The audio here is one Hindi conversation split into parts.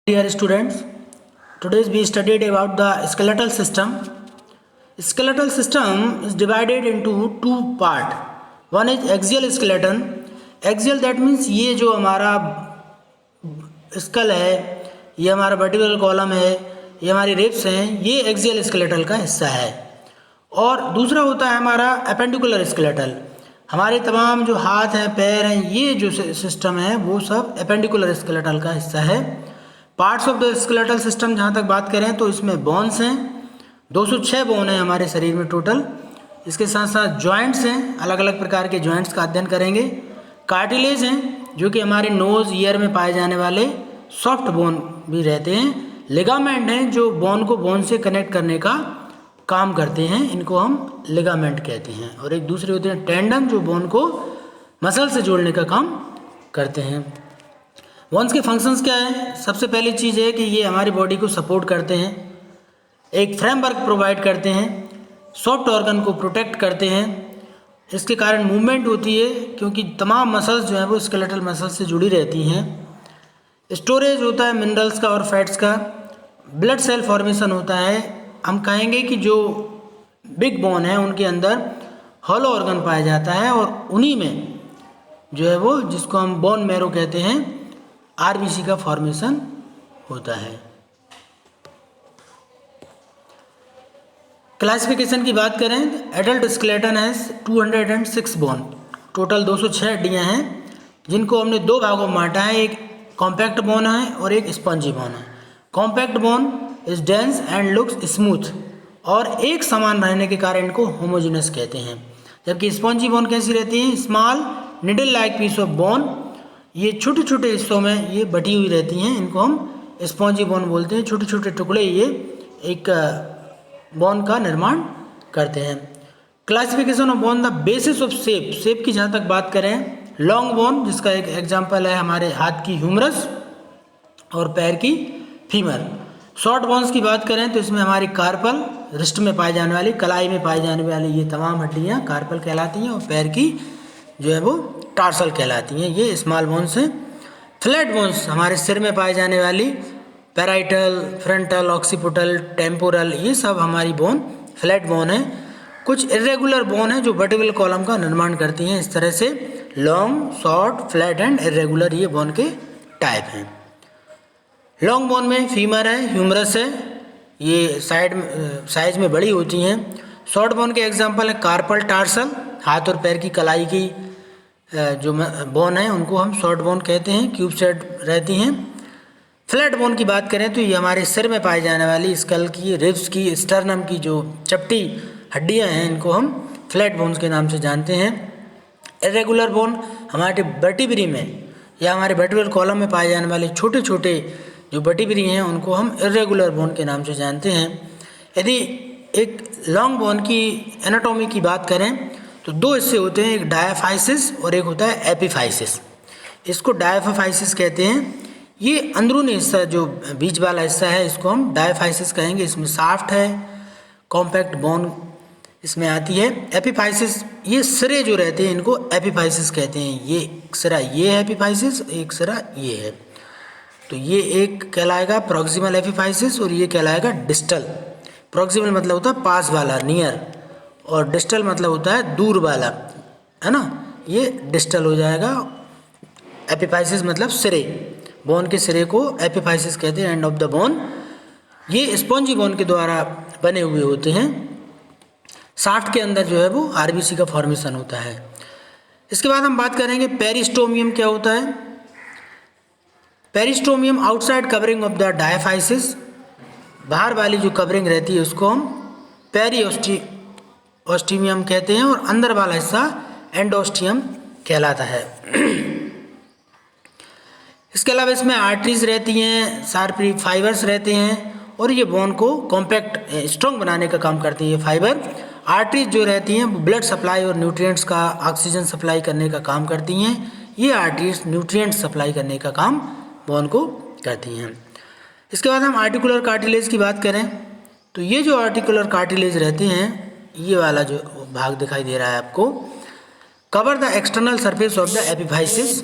Dear students, today we studied about the skeletal system. Skeletal system is divided into two part. One is axial skeleton. Axial that means ये जो हमारा स्कल है, ये हमारा वर्टिकल कॉलम है, ये हमारी रिब्स हैं, ये एक्सियल स्केलेटल का हिस्सा है. और दूसरा होता है हमारा एपेंडिकुलर स्केलेटल. हमारे तमाम जो हाथ हैं, पैर हैं, ये जो सिस्टम है वो सब एपेंडिकुलर स्केलेटल का हिस्सा है. Parts of the skeletal system जहाँ तक बात करें तो इसमें बोन्स हैं, 206 बोन हैं हमारे शरीर में टोटल. इसके साथ साथ जॉइंट्स हैं, अलग अलग प्रकार के जॉइंट्स का अध्ययन करेंगे. कार्टिलेज हैं जो कि हमारे नोज़ ईयर में पाए जाने वाले सॉफ्ट बोन भी रहते हैं. लिगामेंट हैं जो बोन को बोन से कनेक्ट करने का काम करते हैं, इनको हम लिगामेंट कहते हैं. और एक दूसरे होते हैं टेंडन जो बोन को मसल से जोड़ने का काम करते हैं. बोन्स के फंक्शंस क्या है? सबसे पहली चीज़ है कि ये हमारी बॉडी को सपोर्ट करते हैं, एक फ्रेमवर्क प्रोवाइड करते हैं, सॉफ्ट ऑर्गन को प्रोटेक्ट करते हैं. इसके कारण मूवमेंट होती है क्योंकि तमाम मसल्स जो हैं वो स्केलेटल मसल से जुड़ी रहती हैं. स्टोरेज होता है मिनरल्स का और फैट्स का. ब्लड सेल फॉर्मेशन होता है. हम कहेंगे कि जो बिग बोन है उनके अंदर हॉलो ऑर्गन पाया जाता है और उन्हीं में जो है वो जिसको हम बोन मैरो कहते हैं आरबीसी का फॉर्मेशन होता है. क्लासिफिकेशन की बात करें, एडल्ट स्केलेटन है 206 बोन, टोटल 206 हड्डियाँ हैं जिनको हमने दो भागों में बांटा है. एक कॉम्पैक्ट बोन है और एक स्पंजी बोन है. Compact bone is dense and looks smooth और एक समान रहने के कारण इनको होमोजेनस कहते हैं. जबकि स्पंजी बोन कैसी रहती है? Small needle like piece of bone, ये छोटे छोटे हिस्सों में ये बटी हुई रहती हैं, इनको हम स्पॉन्जी बोन बोलते हैं. छोटे छोटे टुकड़े ये एक बोन का निर्माण करते हैं. Classification of bone, the basis of shape. Shape की जहाँ तक बात करें, लॉन्ग बोन जिसका एक एग्जांपल है हमारे हाथ की ह्यूमरस और पैर की फीमर. शॉर्ट बोन्स की बात करें तो इसमें हमारी कार्पल, रिस्ट में पाई जाने वाली, कलाई में पाई जाने वाली ये तमाम हड्डियाँ कार्पल कहलाती हैं और पैर की जो है वो टार्सल कहलाती हैं, ये स्मॉल बोन्स हैं. फ्लैट बोन्स हमारे सिर में पाई जाने वाली पैराइटल, फ्रंटल, ऑक्सीपिटल, टेम्पोरल, ये सब हमारी बोन फ्लैट बोन है. कुछ इरेगुलर बोन है जो वर्टिकल कॉलम का निर्माण करती हैं. इस तरह से long, short, flat and irregular ये बोन के टाइप हैं. लॉन्ग बोन में फीमर है, ह्यूमरस है, ये साइज में बड़ी होती हैं. शॉर्ट बोन के एग्जाम्पल है कार्पल, टार्सल, हाथ और पैर की कलाई की जो बोन है उनको हम शॉर्ट बोन कहते हैं, क्यूब सेट रहती हैं. फ्लैट बोन की बात करें तो ये हमारे सिर में पाई जाने वाली स्कल की, रिब्स की, स्टर्नम की जो चपटी हड्डियां हैं इनको हम फ्लैट बोन्स के नाम से जानते हैं. इरेगुलर बोन हमारे वर्टिब्री में या हमारे वर्टिब्रल कॉलम में पाए जाने वाले छोटे छोटे जो वर्टिब्री हैं उनको हम इरेगुलर बोन के नाम से जानते हैं. यदि एक लॉन्ग बोन की एनाटॉमी की बात करें तो दो हिस्से होते हैं, एक डायाफाइसिस और एक होता है एपिफाइसिस. इसको डायाफाइसिस कहते हैं. ये अंदरूनी हिस्सा जो बीच वाला हिस्सा है इसको हम डायाफाइसिस कहेंगे. इसमें साफ्ट है, कॉम्पैक्ट बोन इसमें आती है. एपिफाइसिस, ये सिरे जो रहते हैं इनको एपिफाइसिस कहते हैं. ये सिरा ये है एपिफाइसिस, एक सिरा ये है, तो ये एक कहलाएगा प्रॉक्सिमल एपिफाइसिस और ये कहलाएगा डिस्टल. प्रॉक्सिमल मतलब होता है पास वाला, नियर, और डिस्टल मतलब होता है दूर वाला, है ना. ये डिस्टल हो जाएगा. एपिफाइसिस मतलब सिरे, बोन के सिरे को एपिफाइसिस कहते हैं, एंड ऑफ द बोन. ये स्पॉन्जी बोन के द्वारा बने हुए होते हैं. शाफ्ट के अंदर जो है वो आरबीसी का फॉर्मेशन होता है. इसके बाद हम बात करेंगे पेरिस्टोमियम क्या होता है. Peristomium outside covering of the diaphysis, बाहर वाली जो कवरिंग रहती है उसको हम पेरिओस्टियम कहते हैं और अंदर वाला हिस्सा एंडोस्टियम कहलाता है. इसके अलावा इसमें आर्टरीज रहती हैं, शार्प फाइबर्स रहते हैं और ये बोन को कॉम्पैक्ट स्ट्रॉन्ग बनाने का काम करती है. ये फाइबर आर्टरीज जो रहती हैं वो ब्लड सप्लाई और न्यूट्रिएंट्स का, ऑक्सीजन सप्लाई करने का काम करती हैं. ये आर्टरीज न्यूट्रिएंट्स सप्लाई करने का काम बोन को करती हैं. इसके बाद हम आर्टिकुलर कार्टिलेज की बात करें तो ये जो आर्टिकुलर कार्टिलेज रहते हैं, ये वाला जो भाग दिखाई दे रहा है आपको, cover the external surface of the epiphysis.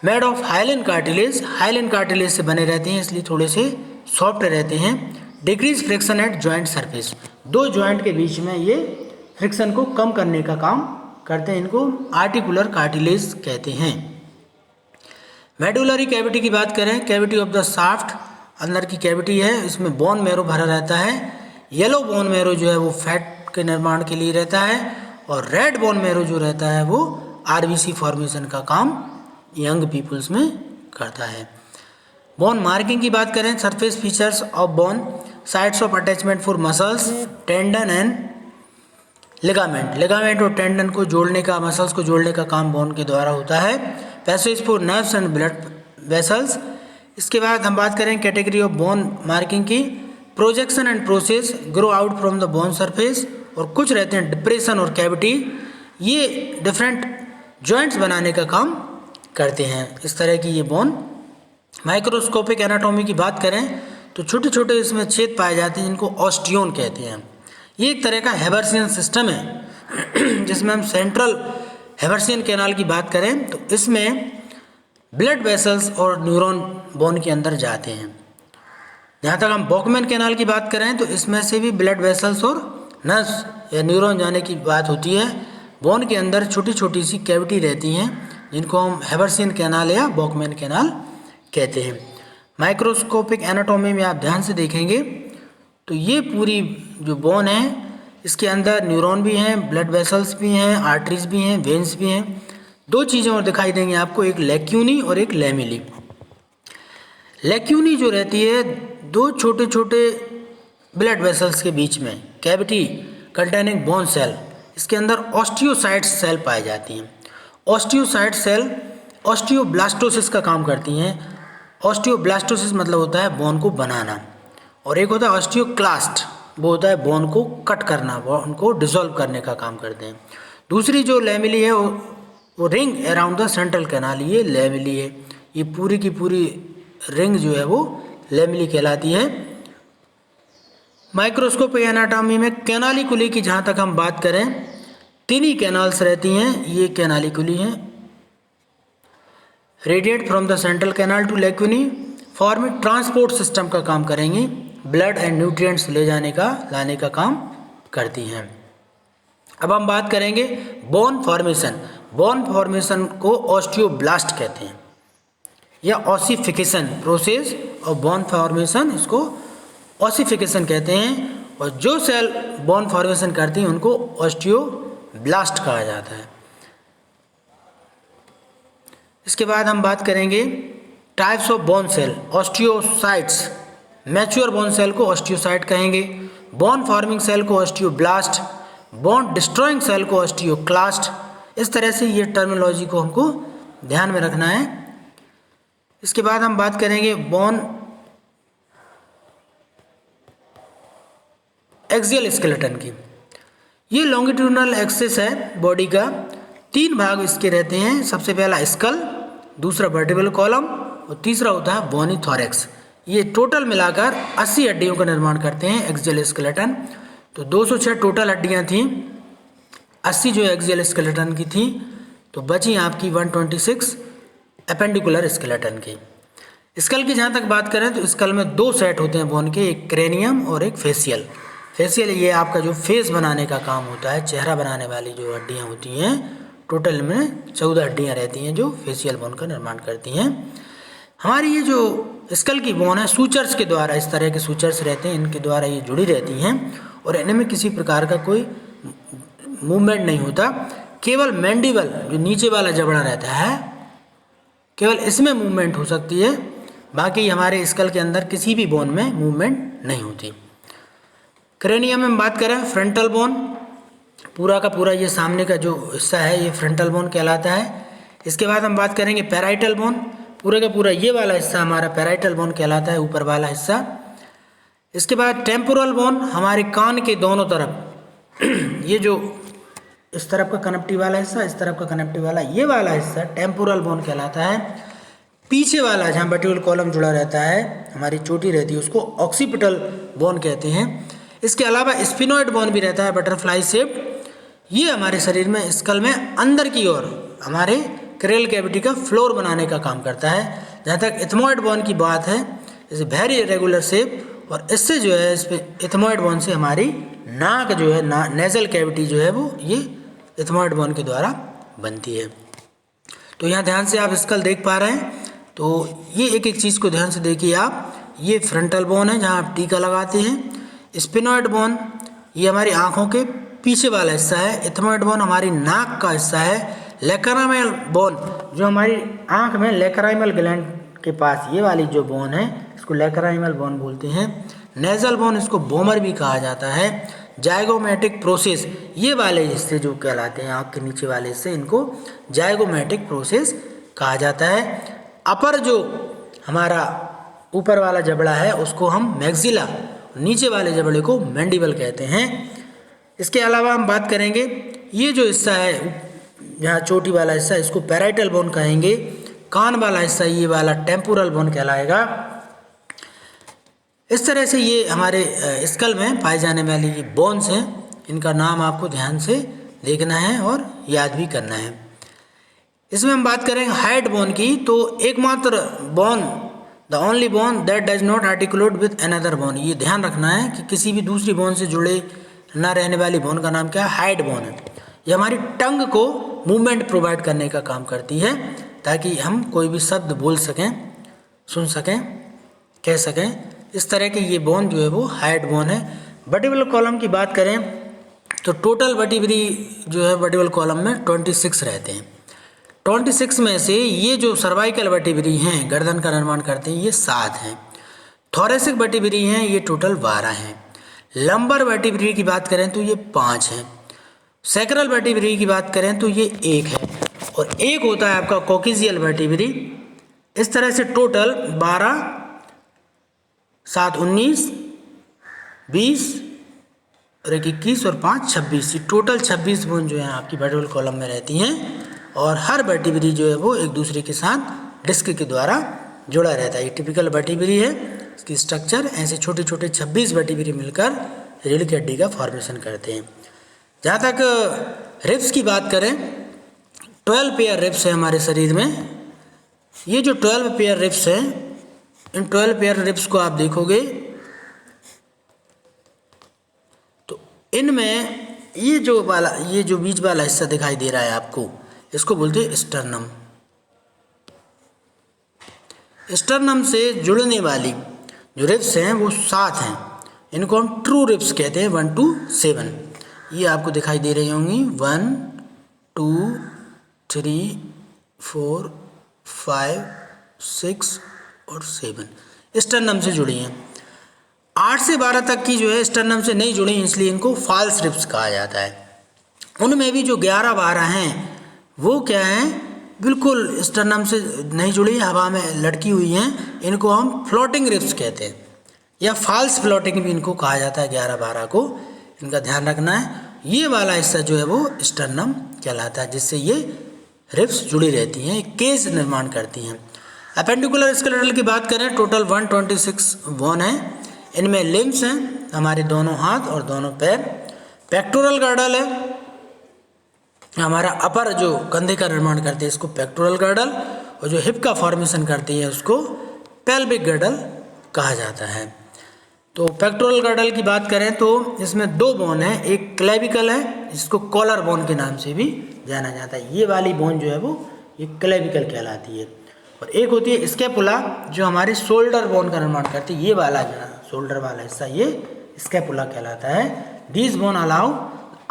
Made of hyaline cartilage से बने रहते हैं, इसलिए थोड़े से सॉफ्ट रहते हैं। Decrease friction eight joint surface, दो जॉइंट के बीच में ये फ्रिक्शन को कम करने का काम करते हैं, इनको आर्टिकुलर कार्टिलेज कहते हैं। मेडुलरी कैविटी की बात करें, कैविटी ऑफ द शाफ्ट, अंदर की कैविटी है, इसमें बोन मैरो भरा रहता है। येलो बोन मैरो जो है वो फैट के निर्माण के लिए रहता है, और रेड बोन मैरो जो रहता है वो आरबीसी फॉर्मेशन का काम यंग पीपल्स में करता है। बोन मार्किंग की बात करें, surface features of bone, sites of attachment for muscles, tendon and ligament और टेंडन को जोड़ने का, मसल्स को जोड़ने का काम बोन के द्वारा होता है। Passage for nerves and blood vessels. इसके बाद हम बात करें कैटेगरी ऑफ बोन मार्किंग की, projection and process, grow out from the bone surface, और कुछ रहते हैं डिप्रेशन और कैविटी, ये डिफरेंट जॉइंट्स बनाने का काम करते हैं। इस तरह की ये बोन। माइक्रोस्कोपिक एनाटॉमी की बात करें तो छोटे छोटे इसमें छेद पाए जाते हैं, जिनको ऑस्टियोन कहते हैं। ये एक तरह का हेबर्सियन सिस्टम है, जिसमें हम सेंट्रल हेबर्सियन कैनाल की बात करें तो इसमें ब्लड वेसल्स और न्यूरॉन बोन के अंदर जाते हैं। जहाँ तक हम बॉकमैन कैनाल की बात करें तो इसमें से भी ब्लड वेसल्स और नर्व्स या न्यूरॉन जाने की बात होती है। बोन के अंदर छोटी छोटी सी कैविटी रहती हैं, जिनको हम हेबर्सियन कैनाल या बॉकमैन कैनाल कहते हैं। माइक्रोस्कोपिक एनाटॉमी में आप ध्यान से देखेंगे तो ये पूरी जो बोन है, इसके अंदर न्यूरॉन भी हैं, ब्लड वेसल्स भी हैं, आर्टरीज भी हैं, वेन्स भी हैं। दो चीज़ें और दिखाई देंगी आपको, एक लैक्यूनी और एक लैमेली। लैक्यूनी जो रहती है दो छोटे छोटे ब्लड वेसल्स के बीच में, कैविटी कंटेनिंग बोन सेल, इसके अंदर ऑस्टियोसाइट्स सेल पाई जाती हैं। ऑस्टियोसाइट सेल ऑस्टियोब्लास्टोसिस का काम करती हैं। ऑस्टियोब्लास्टोसिस मतलब होता है बोन को बनाना, और एक होता है ऑस्टियोक्लास्ट, वो होता है बोन को कट करना, बोन को डिसॉल्व करने का काम करते हैं। दूसरी जो लैमेली है वो ring around the central canal, ये लैमेली है। ये पूरी की पूरी रिंग जो है वो लैमेली कहलाती है। माइक्रोस्कोपिक एनाटॉमी में कैनालिकुली की जहाँ तक हम बात करें, टिनी कैनाल्स रहती हैं, ये कैनालिकुली हैं। Radiate from the central canal to lacunae, form transport system का काम करेंगी, ब्लड एंड न्यूट्रिएंट्स ले जाने का, लाने का काम करती हैं। अब हम बात करेंगे बोन फॉर्मेशन। बोन फॉर्मेशन को ऑस्टियोब्लास्ट कहते हैं या ossification, process of bone formation, इसको ऑसिफिकेशन कहते हैं। और जो सेल बोन फॉर्मेशन करती हैं उनको ऑस्टियोब्लास्ट कहा जाता है। इसके बाद हम बात करेंगे types of bone cell, osteocytes. Mature bone cell को ऑस्टियोसाइट कहेंगे, बोन फॉर्मिंग सेल को ऑस्टियोब्लास्ट, बोन डिस्ट्रॉइंग सेल को ऑस्टियोक्लास्ट। इस तरह से ये टर्मिनोलॉजी को हमको ध्यान में रखना है। इसके बाद हम बात करेंगे बोन एक्सियल स्केलेटन की। ये लॉन्गिट्यूडनल एक्सिस है बॉडी का, तीन भाग इसके रहते हैं। सबसे पहला स्कल, दूसरा वर्टिब्रल कॉलम और तीसरा होता है बोनी थॉरेक्स। ये टोटल मिलाकर 80 हड्डियों का निर्माण करते हैं एक्सियल स्केलेटन। तो 206 टोटल हड्डियाँ थीं, 80 जो एक्सियल स्केलेटन की थी, तो बची आपकी 126 एपेंडिकुलर स्केलेटन की। स्कल की जहाँ तक बात करें तो स्कल में दो सेट होते हैं बोन के, एक क्रेनियम और एक फेसियल। फेसियल ये आपका जो फेस बनाने का काम होता है, चेहरा बनाने वाली जो हड्डियाँ होती हैं, टोटल में 14 हड्डियाँ रहती हैं जो फेसियल बोन का निर्माण करती हैं। हमारी ये जो स्कल की बोन है, सूचर्स के द्वारा, इस तरह के सूचर्स रहते हैं, इनके द्वारा ये जुड़ी रहती हैं और इनमें किसी प्रकार का कोई मूवमेंट नहीं होता। केवल मैंडिबल जो नीचे वाला जबड़ा रहता है, केवल इसमें मूवमेंट हो सकती है, बाकी हमारे स्कल के अंदर किसी भी बोन में मूवमेंट नहीं होती। क्रेनियम में बात करें, फ्रंटल बोन, पूरा का पूरा ये सामने का जो हिस्सा है ये फ्रंटल बोन कहलाता है। इसके बाद हम बात करेंगे पैराइटल बोन, पूरे का पूरा ये वाला हिस्सा हमारा पैराइटल बोन कहलाता है, ऊपर वाला हिस्सा। इसके बाद टेम्पोरल बोन, हमारे कान के दोनों तरफ ये जो इस तरफ का कनेक्टिव वाला हिस्सा, इस तरफ का कनेक्टिव वाला ये वाला हिस्सा टेम्पोरल बोन कहलाता है। पीछे वाला जहाँ वर्टिब्रल कॉलम जुड़ा रहता है, हमारी चोटी रहती है, उसको ऑक्सीपिटल बोन कहते हैं। इसके अलावा स्फिनोइड बोन भी रहता है, बटरफ्लाई शेप्ड। ये हमारे शरीर में स्कल में अंदर की ओर हमारे सक्रेल कैविटी का फ्लोर बनाने का काम करता है। जहाँ तक इथमॉइड बोन की बात है, इस वेरी इरेगुलर शेप, और इससे जो है इस पे इथमॉइड बोन से हमारी नाक जो है नेजल कैविटी जो है वो ये इथमॉइड बोन के द्वारा बनती है। तो यहाँ ध्यान से आप स्कल देख पा रहे हैं, तो ये एक एक चीज़ को ध्यान से देखिए आप। ये फ्रंटल बोन है जहाँ आप टीका लगाते हैं। स्पिनॉइड बोन ये हमारी आँखों के पीछे वाला हिस्सा है। इथमॉइड बोन हमारी नाक का हिस्सा है। लेक्राइमल बोन जो हमारी आँख में लेक्राइमल ग्लैंड के पास ये वाली जो बोन है इसको लेक्राइमल बोन बोलते हैं। नेजल बोन इसको बोमर भी कहा जाता है। जाइगोमेटिक प्रोसेस ये वाले हिस्से जो कहलाते हैं आँख के नीचे वाले हिस्से, इनको जाइगोमेटिक प्रोसेस कहा जाता है। अपर जो हमारा ऊपर वाला जबड़ा है उसको हम मैक्सिला, नीचे वाले जबड़े को मैंडिबल कहते हैं। इसके अलावा हम बात करेंगे ये जो हिस्सा है यहाँ चोटी वाला हिस्सा, इसको पैराइटल बोन कहेंगे। कान वाला हिस्सा ये वाला टेम्पोरल बोन कहलाएगा। इस तरह से ये हमारे स्कल में पाए जाने वाली ये बोन्स हैं, इनका नाम आपको ध्यान से देखना है और याद भी करना है। इसमें हम बात करेंगे हाइड बोन की, तो एकमात्र bone, the only bone that does not articulate with another bone, ये ध्यान रखना है कि किसी भी दूसरी बोन से जुड़े ना रहने वाली बोन का नाम क्या है, हाइड बोन है। ये हमारी टंग को मूवमेंट प्रोवाइड करने का काम करती है ताकि हम कोई भी शब्द बोल सकें, सुन सकें, कह सकें। इस तरह की ये बोन जो है वो हाइड बोन है। वर्टिब्रल कॉलम की बात करें तो टोटल वर्टिब्री जो है वर्टिब्रल कॉलम में 26 रहते हैं। 26 में से ये जो सर्वाइकल वर्टिब्री हैं गर्दन का निर्माण करते हैं ये 7 हैं। थोरेसिक वर्टिब्री हैं ये टोटल 12 हैं। लंबर वर्टिब्री की बात करें तो ये 5 हैं। सैक्रल वर्टिब्री की बात करें तो ये 1 है, और एक होता है आपका कोक्सियल वर्टिब्री। इस तरह से टोटल 12, 7 19, 20 और 21 और 5 26, ये टोटल 26 बोन जो है आपकी वर्टिब्रल कॉलम में रहती हैं। और हर वर्टिब्री जो है वो एक दूसरे के साथ डिस्क के द्वारा जुड़ा रहता है। ये टिपिकल वर्टिब्री है। इसकी स्ट्रक्चर ऐसे छोटे छोटे 26 वर्टिब्री मिलकर रीढ़ की हड्डी का फॉर्मेशन करते हैं। जहाँ तक रिब्स की बात करें, 12 पेयर रिब्स है हमारे शरीर में। ये जो 12 पेयर रिब्स हैं, इन 12 पेयर रिब्स को आप देखोगे तो इनमें ये जो बीच वाला हिस्सा दिखाई दे रहा है आपको, इसको बोलते हैं स्टर्नम। स्टर्नम से जुड़ने वाली जो रिब्स हैं वो 7 हैं। इनको हम ट्रू रिब्स कहते हैं, 1 to 7। ये आपको दिखाई दे रही होंगी 1 2 3 4 5 6 और 7 स्टर्नम से जुड़ी हैं। 8 से 12 तक की जो है स्टर्नम से नहीं जुड़ी, इसलिए इनको फॉल्स रिब्स कहा जाता है। उनमें भी जो 11-12 हैं वो क्या हैं, बिल्कुल स्टर्नम से नहीं जुड़ी, हवा में लटकी हुई हैं। इनको हम फ्लोटिंग रिब्स कहते हैं, या फॉल्स फ्लोटिंग भी इनको कहा जाता है 11-12 को। इनका ध्यान रखना है। ये वाला हिस्सा जो है वो स्टर्नम कहलाता है, जिससे ये रिब्स जुड़ी रहती हैं, केज निर्माण करती हैं। अपेंडिकुलर स्केलेटल की बात करें, टोटल 126 बोन है। इनमें लिम्स हैं, हमारे दोनों हाथ और दोनों पैर। पेक्टोरल गर्डल है, हमारा अपर जो कंधे का निर्माण करते हैं इसको पेक्टोरल गर्डल, और जो हिप का फॉर्मेशन करती है उसको पेल्विक गर्डल कहा जाता है। तो पेक्टोरल गर्डल की बात करें तो इसमें 2 बोन है। एक क्लेविकल है जिसको कॉलर बोन के नाम से भी जाना जाता है। ये वाली बोन जो है वो ये क्लेविकल कहलाती है। और एक होती है स्कैपुला जो हमारे शोल्डर बोन का निर्माण करती है। ये वाला जो शोल्डर वाला हिस्सा ये स्कैपुला कहलाता है। These bone allow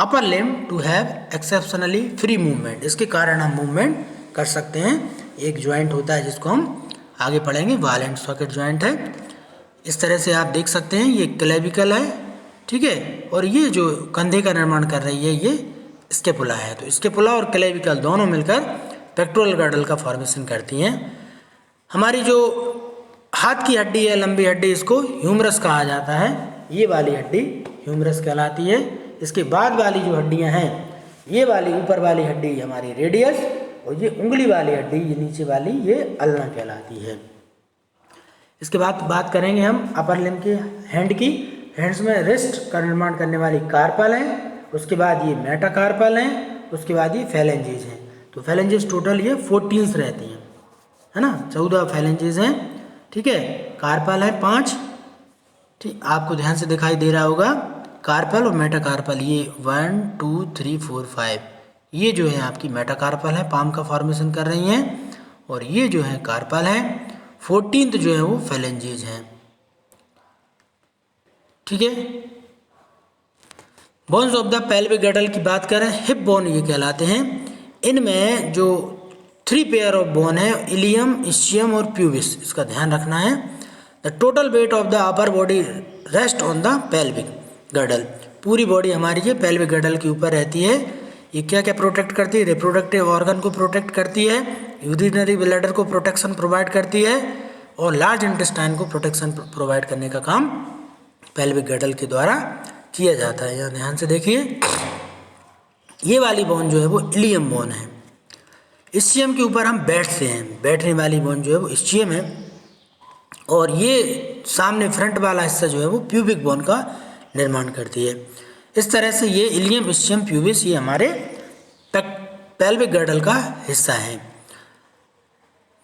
upper limb to have exceptionally free movement, इसके कारण हम मूवमेंट कर सकते हैं। एक ज्वाइंट होता है जिसको हम आगे पढ़ेंगे, बॉल एंड सॉकेट ज्वाइंट है। इस तरह से आप देख सकते हैं ये क्लेविकल है, ठीक है, और ये जो कंधे का निर्माण कर रही है ये स्कैपुला है। तो स्कैपुला और क्लेविकल दोनों मिलकर पेक्टोरल गर्डल का फॉर्मेशन करती हैं। हमारी जो हाथ की हड्डी है, लंबी हड्डी, इसको ह्यूमरस कहा जाता है। ये वाली हड्डी ह्यूमरस कहलाती है। इसके बाद वाली जो हड्डियां हैं, ये वाली ऊपर वाली हड्डी हमारी रेडियस, और ये उंगली वाली हड्डी, ये नीचे वाली, ये अल्ना कहलाती है। इसके बाद बात करेंगे हम अपर लिम्ब के हैंड की। हैंड्स में रिस्ट का निर्माण करने वाली कार्पल हैं, उसके बाद ये मेटाकार्पल हैं, उसके बाद ये फेलेंजेज हैं। तो फैलेंजेस टोटल ये 14 रहती हैं, है ना, 14 फैलेंजेस हैं, ठीक है। कार्पल है 5, ठीक, आपको ध्यान से दिखाई दे रहा होगा, कार्पल और मेटाकार्पल, ये 1 2 3 4 5, ये जो है आपकी मेटाकार्पल है, पाम का फॉर्मेशन कर रही हैं, और ये जो है कार्पल है, 14th जो है वो फैलेंजेज हैं, ठीक है। बोन्स ऑफ द पेल्विक गडल की बात करें, हिप बोन ये कहलाते हैं। इनमें जो 3 पेयर ऑफ बोन है, इलियम, इस्चियम और प्यूबिस, इसका ध्यान रखना है। The total weight of the upper body rest on the pelvic girdle, पूरी बॉडी हमारी ये पेल्विक गडल के ऊपर रहती है। ये क्या क्या प्रोटेक्ट करती है, रिप्रोडक्टिव ऑर्गन को प्रोटेक्ट करती है, यूरिनरी ब्लैडर को प्रोटेक्शन प्रोवाइड करती है, और लार्ज इंटेस्टाइन को प्रोटेक्शन प्रोवाइड करने का काम पेल्विक गडल के द्वारा किया जाता है। यहाँ ध्यान से देखिए, ये वाली बोन जो है वो इलियम बोन है। इस्चियम के ऊपर हम बैठते हैं, बैठने वाली बोन जो है वो इस्चियम है, और ये सामने फ्रंट वाला हिस्सा जो है वो प्यूबिक बोन का निर्माण करती है। इस तरह से ये इलियम, इस्चियम, प्यूबिस ये हमारे पेल्विक गडल का हिस्सा है।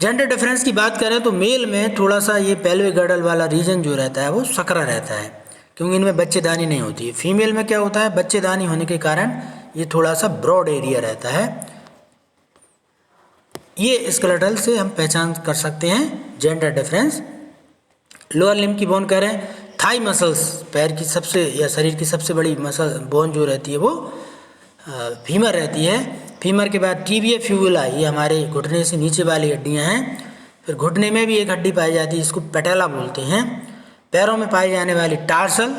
जेंडर डिफरेंस की बात करें तो मेल में थोड़ा सा ये पेल्विक गडल वाला रीजन जो रहता है वो सकरा रहता है, क्योंकि इनमें बच्चेदानी नहीं होती है। फीमेल में क्या होता है, बच्चेदानी होने के कारण ये थोड़ा सा ब्रॉड एरिया रहता है। ये स्केलेटल से हम पहचान कर सकते हैं जेंडर डिफरेंस। लोअर लिम्ब की बोन करें, थाई मसल्स, पैर की सबसे या शरीर की सबसे बड़ी मसल बोन जो रहती है वो फीमर रहती है। फीमर के बाद टिबिया फ्यूबुला, ये हमारे घुटने से नीचे वाली हड्डियां हैं। फिर घुटने में भी एक हड्डी पाई जाती है, इसको पैटेला बोलते हैं। पैरों में पाई जाने वाली टार्सल,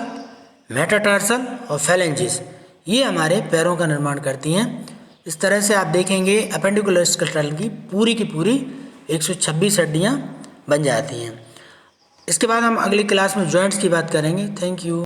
मेटाटार्सल और फैलेंजेस, ये हमारे पैरों का निर्माण करती हैं। इस तरह से आप देखेंगे अपेंडिकुलर स्केलेटल की पूरी 126 हड्डियाँ बन जाती हैं। इसके बाद हम अगली क्लास में जॉइंट्स की बात करेंगे। Thank you.